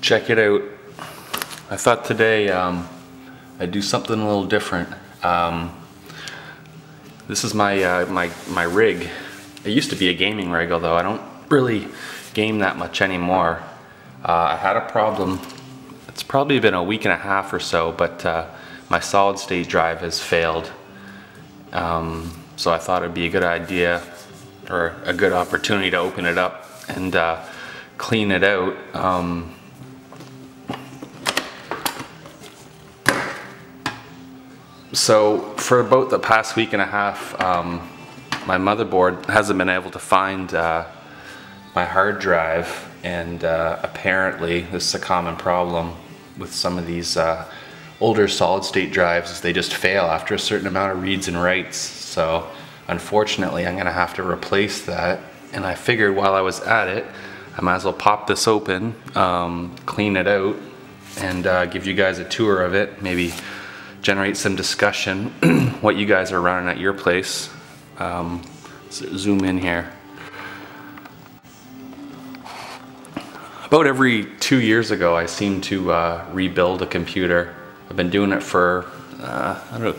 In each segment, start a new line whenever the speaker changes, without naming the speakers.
Check it out. I thought today I'd do something a little different. This is my my rig. It used to be a gaming rig, although I don't really game that much anymore. I had a problem. It's probably been a week and a half or so, but my solid state drive has failed. So I thought it'd be a good idea or a good opportunity to open it up and clean it out. So for about the past week and a half, my motherboard hasn't been able to find my hard drive, and apparently this is a common problem with some of these older solid state drives, is they just fail after a certain amount of reads and writes. So unfortunately I'm gonna have to replace that, and I figured while I was at it I might as well pop this open, clean it out, and give you guys a tour of it, maybe generate some discussion what you guys are running at your place. Zoom in here. About every 2 years ago I seem to rebuild a computer. I've been doing it for I don't know,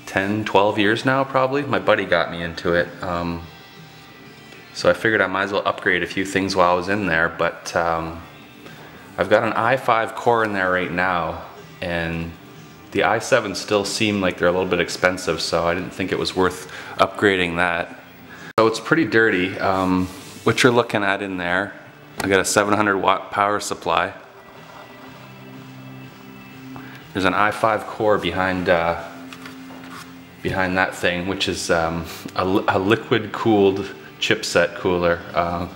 10, 12 years now probably. My buddy got me into it. So I figured I might as well upgrade a few things while I was in there, but I've got an i5 core in there right now, and the i7 still seem like they're a little bit expensive, so I didn't think it was worth upgrading that. So it's pretty dirty. What you're looking at in there, I got a 700 watt power supply. There's an i5 core behind behind that thing, which is a liquid cooled chipset cooler. I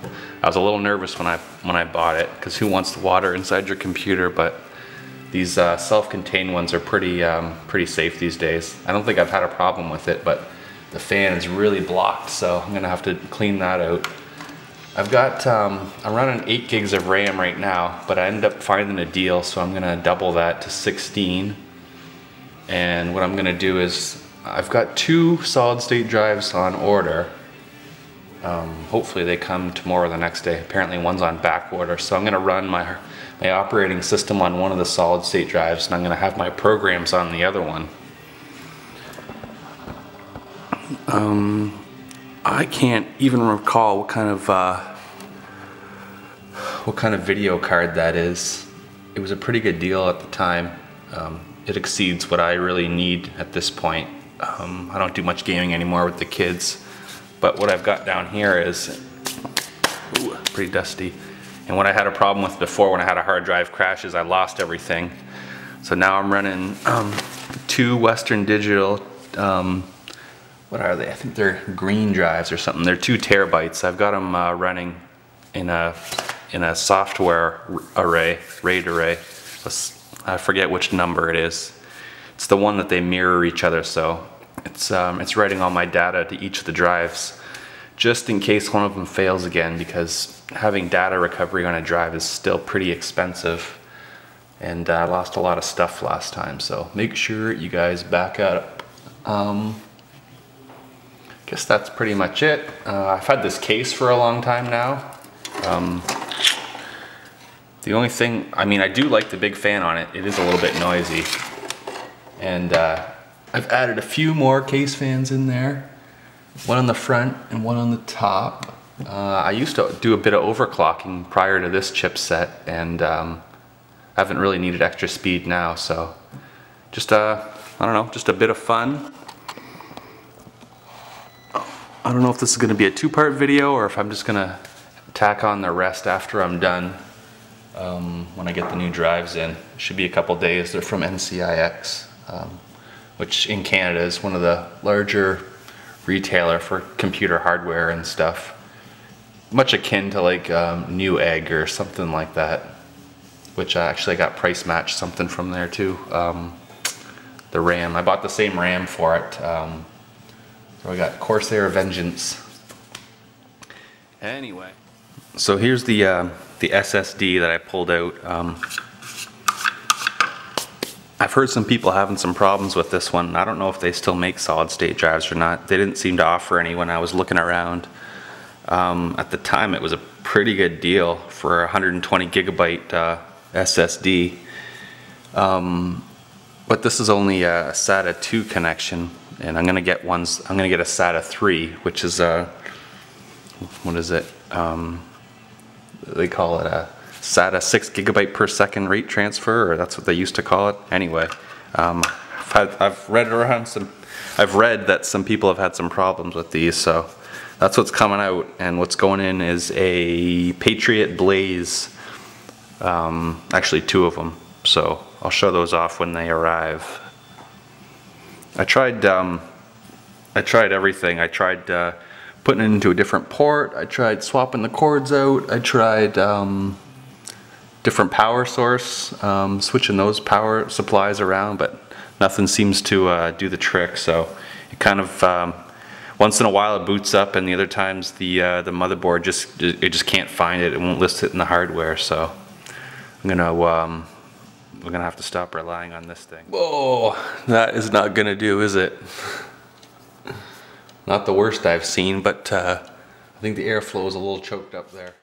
was a little nervous when I bought it, because who wants water inside your computer? But these self-contained ones are pretty safe these days. I don't think I've had a problem with it, but the fan is really blocked, so I'm gonna have to clean that out. I've got, I'm running 8 gigs of RAM right now, but I ended up finding a deal, so I'm gonna double that to 16. And what I'm gonna do is, I've got 2 solid state drives on order. Hopefully they come tomorrow or the next day. Apparently one's on back order, so I'm gonna run my operating system on one of the solid state drives, and I'm going to have my programs on the other one. I can't even recall what kind of video card that is. It was a pretty good deal at the time. It exceeds what I really need at this point. I don't do much gaming anymore with the kids, but what I've got down here is pretty dusty. And what I had a problem with before when I had a hard drive crash is I lost everything. So now I'm running 2 Western Digital, what are they? I think they're green drives or something. They're 2 terabytes. I've got them running in a software array, RAID array. I forget which number it is. It's the one that they mirror each other, so it's writing all my data to each of the drives, just in case one of them fails again, because having data recovery on a drive is still pretty expensive, and I lost a lot of stuff last time, so make sure you guys back up. Guess that's pretty much it. I've had this case for a long time now. The only thing, I mean, I do like the big fan on it. It is a little bit noisy, and I've added a few more case fans in there. One on the front and one on the top. I used to do a bit of overclocking prior to this chipset, and haven't really needed extra speed now, so just I don't know, just a bit of fun. I don't know if this is going to be a 2-part video or if I'm just going to tack on the rest after I'm done, when I get the new drives in. It should be a couple days. They're from NCIX, which in Canada is one of the larger retailer for computer hardware and stuff, much akin to like Newegg or something like that, which I actually got price matched something from there too. The RAM, I bought the same RAM for it, so I got Corsair Vengeance. Anyway, so here's the SSD that I pulled out. I've heard some people having some problems with this one. I don't know if they still make solid state drives or not. They didn't seem to offer any when I was looking around. At the time it was a pretty good deal for a 120 gigabyte SSD. But this is only a SATA 2 connection, and I'm gonna get a SATA 3, which is what is it? They call it a SATA 6 gigabyte per second rate transfer, or that's what they used to call it. Anyway, I've read that some people have had some problems with these, so that's what's coming out, and what's going in is a Patriot Blaze. Actually, 2 of them. So I'll show those off when they arrive. I tried everything. I tried putting it into a different port. I tried swapping the cords out. I tried different power source, switching those power supplies around, but nothing seems to do the trick. So it kind of once in a while it boots up, and the other times the motherboard just can't find it. It won't list it in the hardware. So we're gonna have to stop relying on this thing. Whoa, that is not gonna do, is it? Not the worst I've seen, but I think the airflow is a little choked up there.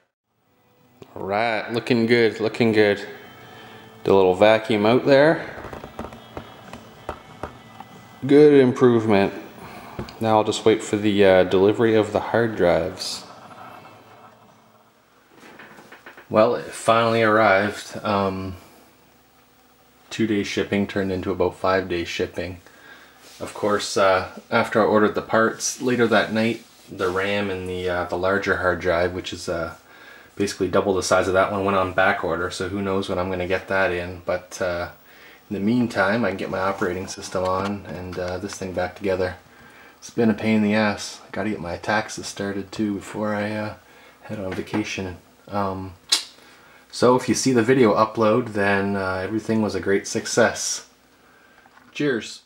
All right, looking good, looking good. Do a little vacuum out there. Good improvement. Now I'll just wait for the delivery of the hard drives. Well, it finally arrived. 2-day shipping turned into about 5-day shipping. Of course, after I ordered the parts later that night, the RAM and the larger hard drive, which is basically double the size of that one, went on back order. So who knows when I'm going to get that in. But in the meantime, I can get my operating system on and this thing back together. It's been a pain in the ass. I got to get my taxes started too before I head on vacation. So if you see the video upload, then everything was a great success. Cheers.